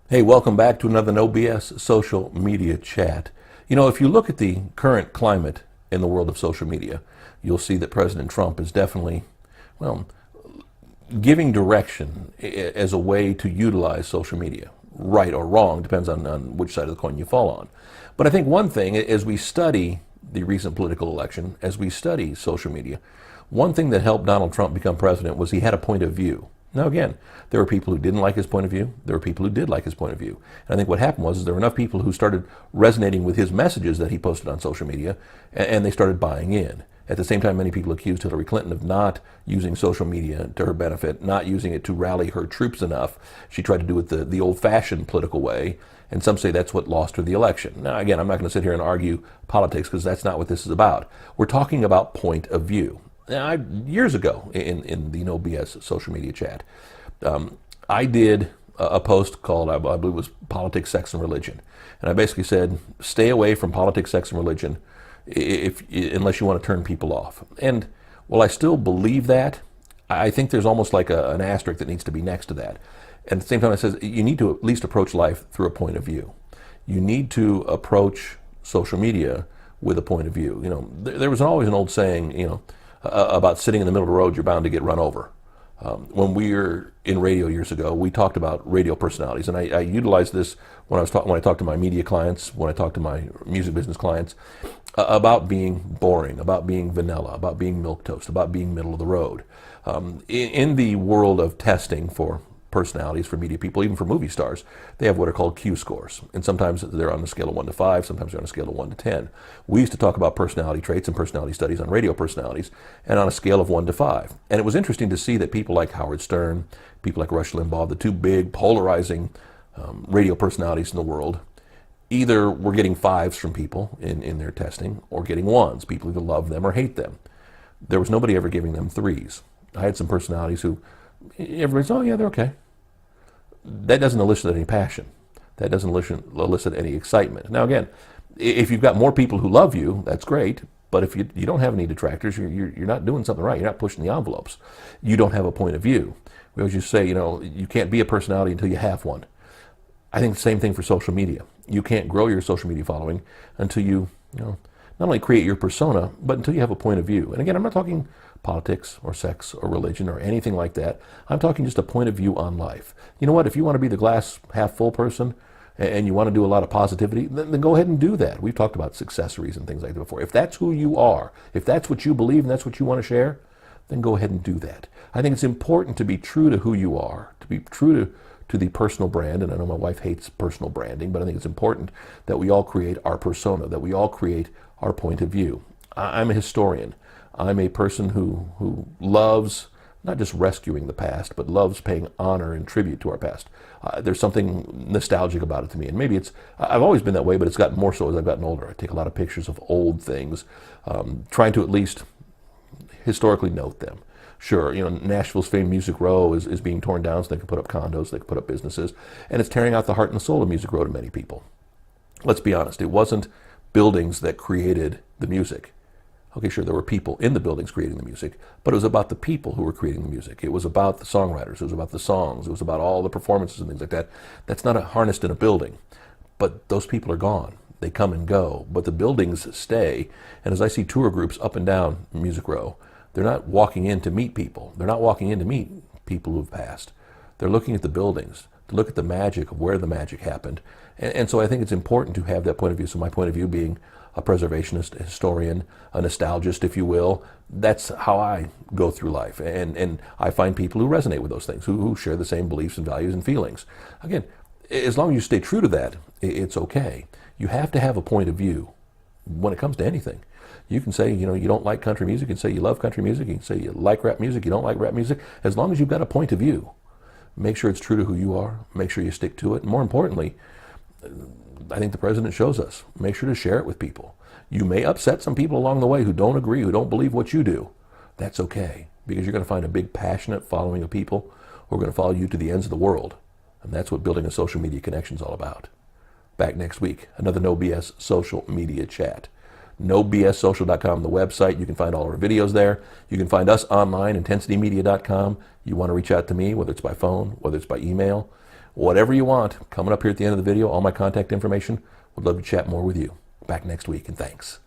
Hey, welcome back to another No BS social media chat. You know, if you look at the current climate in the world of social media, you'll see that President Trump is definitely, well, giving direction as a way to utilize social media. Right or wrong, depends on which side of the coin you fall on. But I think one thing, as we study the recent political election, as we study social media, one thing that helped Donald Trump become president was he had a point of view. Now, again, there were people who didn't like his point of view. There were people who did like his point of view. And I think what happened was there were enough people who started resonating with his messages that he posted on social media, and they started buying in. At the same time, many people accused Hillary Clinton of not using social media to her benefit, not using it to rally her troops enough. She tried to do it the old-fashioned political way, and some say that's what lost her the election. Now, again, I'm not going to sit here and argue politics because that's not what this is about. We're talking about point of view. Now, years ago in the No BS social media chat, I did a post called, I believe it was Politics, Sex, and Religion. And I basically said, stay away from politics, sex, and religion unless you want to turn people off. And while I still believe that, I think there's almost like an asterisk that needs to be next to that. And at the same time, it says you need to at least approach life through a point of view. You need to approach social media with a point of view. You know, there was always an old saying, about sitting in the middle of the road, you're bound to get run over. When we were in radio years ago, we talked about radio personalities, and I utilized this when I talked to my media clients, when I talked to my music business clients, about being boring, about being vanilla, about being milquetoast, about being middle of the road. In the world of testing for personalities, for media people, even for movie stars, they have what are called Q scores. And sometimes they're on a scale of 1 to 5, sometimes they're on a scale of 1 to 10. We used to talk about personality traits and personality studies on radio personalities, and on a scale of 1 to 5. And it was interesting to see that people like Howard Stern, people like Rush Limbaugh, the two big polarizing radio personalities in the world, either were getting 5s from people in their testing or getting 1s. People either love them or hate them. There was nobody ever giving them 3s. I had some personalities who everybody's, oh yeah, they're okay. That doesn't elicit any passion. That doesn't elicit any excitement. Now again, if you've got more people who love you, that's great. But if you don't have any detractors, you're not doing something right. You're not pushing the envelopes. You don't have a point of view. We always just say, you can't be a personality until you have one. I think the same thing for social media. You can't grow your social media following until you not only create your persona, but until you have a point of view. And again, I'm not talking politics or sex or religion or anything like that. I'm talking just a point of view on life. You know what? If you want to be the glass half full person and you want to do a lot of positivity, then go ahead and do that. We've talked about successories and things like that before. If that's who you are, if that's what you believe and that's what you want to share, then go ahead and do that. I think it's important to be true to who you are, to be true to the personal brand. And I know my wife hates personal branding, but I think it's important that we all create our persona, that we all create our point of view. I'm a historian. I'm a person who loves not just rescuing the past, but loves paying honor and tribute to our past. There's something nostalgic about it to me. And maybe I've always been that way, but it's gotten more so as I've gotten older. I take a lot of pictures of old things, trying to at least historically note them. Sure, Nashville's famed Music Row is being torn down so they can put up condos, they can put up businesses, and it's tearing out the heart and the soul of Music Row to many people. Let's be honest, it wasn't buildings that created the music. Okay, sure, there were people in the buildings creating the music, but it was about the people who were creating the music. It was about the songwriters, it was about the songs, it was about all the performances and things like that. That's not harnessed in a building, but those people are gone. They come and go, but the buildings stay. And as I see tour groups up and down Music Row, they're not walking in to meet people. They're not walking in to meet people who've passed. They're looking at the buildings, to look at the magic of where the magic happened. And so I think it's important to have that point of view. So my point of view being a preservationist, a historian, a nostalgist, if you will, that's how I go through life. And I find people who resonate with those things, who share the same beliefs and values and feelings. Again, as long as you stay true to that, it's okay. You have to have a point of view when it comes to anything. You can say, you don't like country music. You can say you love country music. You can say you like rap music. You don't like rap music. As long as you've got a point of view, make sure it's true to who you are. Make sure you stick to it. And more importantly, I think the president shows us, make sure to share it with people. You may upset some people along the way who don't agree, who don't believe what you do. That's okay, because you're going to find a big passionate following of people who are going to follow you to the ends of the world. And that's what building a social media connection is all about. Back next week, another No BS social media chat. NoBSSocial.com, the website. You can find all our videos there. You can find us online, intensitymedia.com. You want to reach out to me, whether it's by phone, whether it's by email, whatever you want. Coming up here at the end of the video, all my contact information. Would love to chat more with you. Back next week, and thanks.